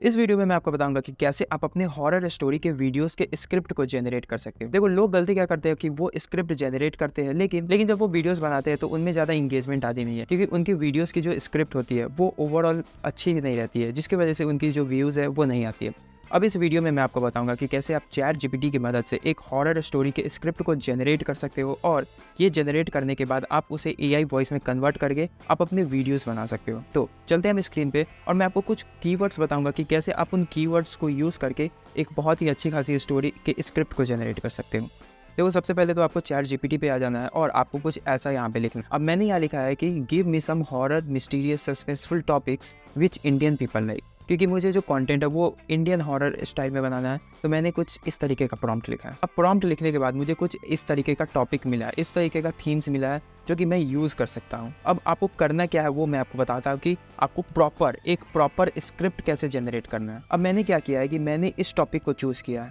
इस वीडियो में मैं आपको बताऊंगा कि कैसे आप अपने हॉरर स्टोरी के वीडियोस के स्क्रिप्ट को जनरेट कर सकते हो। देखो, लोग गलती क्या करते हैं कि वो स्क्रिप्ट जनरेट करते हैं, लेकिन जब वो वीडियोस बनाते हैं तो उनमें ज़्यादा इंगेजमेंट आती नहीं है, क्योंकि उनकी वीडियोस की जो स्क्रिप्ट होती है वो ओवरऑल अच्छी नहीं रहती है, जिसकी वजह से उनकी जो व्यूज़ है वो नहीं आती है। अब इस वीडियो में मैं आपको बताऊंगा कि कैसे आप चैट जीपीटी की मदद से एक हॉरर स्टोरी के स्क्रिप्ट को जनरेट कर सकते हो, और ये जनरेट करने के बाद आप उसे एआई वॉइस में कन्वर्ट करके आप अपने वीडियोस बना सकते हो। तो चलते हैं हम स्क्रीन पे, और मैं आपको कुछ कीवर्ड्स बताऊंगा कि कैसे आप उन कीवर्ड्स को यूज़ करके एक बहुत ही अच्छी खासी स्टोरी के स्क्रिप्ट को जनरेट कर सकते हो। देखो, सबसे पहले तो आपको चैट जीपीटी पे आ जाना है और आपको कुछ ऐसा यहाँ पे लिखना है। अब मैंने यहाँ लिखा है कि give me some horror mysterious suspenseful topics which Indian people like, क्योंकि मुझे जो कंटेंट है वो इंडियन हॉरर स्टाइल में बनाना है। तो मैंने कुछ इस तरीके का प्रॉम्प्ट लिखा है। अब प्रॉम्प्ट लिखने के बाद मुझे कुछ इस तरीके का टॉपिक मिला है, इस तरीके का थीम्स मिला है जो कि मैं यूज़ कर सकता हूँ। अब आपको करना क्या है वो मैं आपको बताता हूँ कि आपको एक प्रॉपर स्क्रिप्ट कैसे जनरेट करना है। अब मैंने क्या किया है कि मैंने इस टॉपिक को चूज़ किया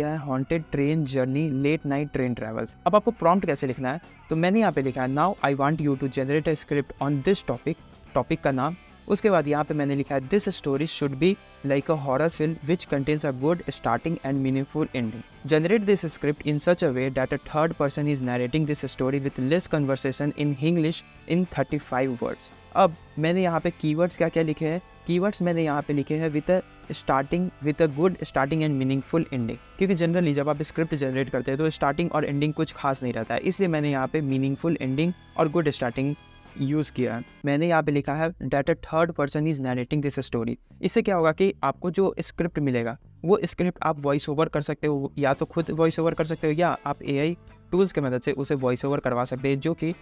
है। Haunted train journey late night train travels. अब आपको प्रॉम्प्ट कैसे लिखना है, तो मैंने यहाँ पे लिखा है now I want you to generate a script on this topic का नाम। उसके बाद यहाँ पे मैंने लिखा है this story should be like a horror film which contains a good starting and meaningful ending. Generate this script in such a way that a third person is narrating this story with less conversation in English in 35 words. अब मैंने यहाँ पे keywords क्या क्या लिखे हैं। Keywords मैंने यहाँ पे लिखे हैं with a good starting and meaningful ending, क्योंकि जनरली जब आप स्क्रिप्ट जनरेट करते हैं तो स्टार्टिंग और एंडिंग कुछ खास नहीं रहता है, इसलिए मैंने यहाँ पे मीनिंगफुल एंडिंग और गुड स्टार्टिंग यूज़ किया है। मैंने यहाँ पे लिखा है that a third person is narrating this story. इससे क्या होगा कि आपको जो स्क्रिप्ट मिलेगा वो स्क्रिप्ट आप वॉइस ओवर कर सकते हो, या तो खुद वॉइस ओवर कर सकते हो या आप एआई टूल्स की मदद से उसे वॉइस ओवर करवा सकते हैं, जो कि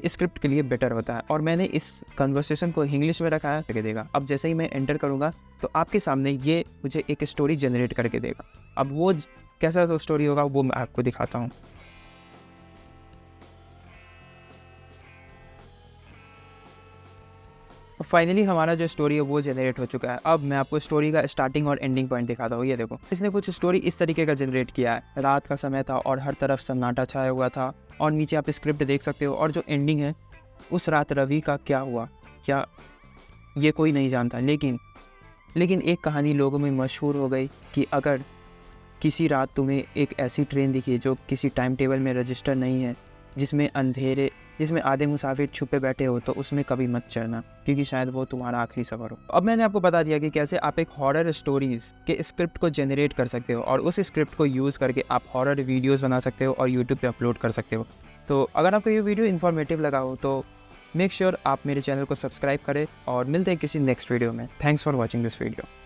स्क्रिप्ट के लिए बेटर होता है। और मैंने इस कन्वर्सेशन को इंग्लिश में रखा है, करके देगा। अब जैसे ही मैं एंटर करूँगा तो आपके सामने ये मुझे एक स्टोरी जनरेट करके देगा। अब वो कैसा तो स्टोरी होगा वो मैं आपको दिखाता हूँ। फाइनली हमारा जो स्टोरी है वो जनरेट हो चुका है। अब मैं आपको स्टोरी का स्टार्टिंग और एंडिंग पॉइंट दिखाता हूँ। ये देखो, इसने कुछ स्टोरी इस तरीके का जनरेट किया है। रात का समय था और हर तरफ सन्नाटा छाया हुआ था, और नीचे आप स्क्रिप्ट देख सकते हो। और जो एंडिंग है, उस रात रवि का क्या हुआ क्या ये कोई नहीं जानता, लेकिन एक कहानी लोगों में मशहूर हो गई कि अगर किसी रात तुम्हें एक ऐसी ट्रेन दिखी जो किसी टाइम टेबल में रजिस्टर नहीं है, जिसमें आधे मुसाफिर छुपे बैठे हो, तो उसमें कभी मत चढ़ना, क्योंकि शायद वो तुम्हारा आखिरी सफ़र हो। अब मैंने आपको बता दिया कि कैसे आप एक हॉरर स्टोरीज़ के स्क्रिप्ट को जनरेट कर सकते हो, और उस स्क्रिप्ट को यूज़ करके आप हॉरर वीडियोज़ बना सकते हो और यूट्यूब पे अपलोड कर सकते हो। तो अगर आपको ये वीडियो इन्फॉर्मेटिव लगा हो तो मेक श्योर आप मेरे चैनल को सब्सक्राइब करें, और मिलते हैं किसी नेक्स्ट वीडियो में। Thanks for watching this video.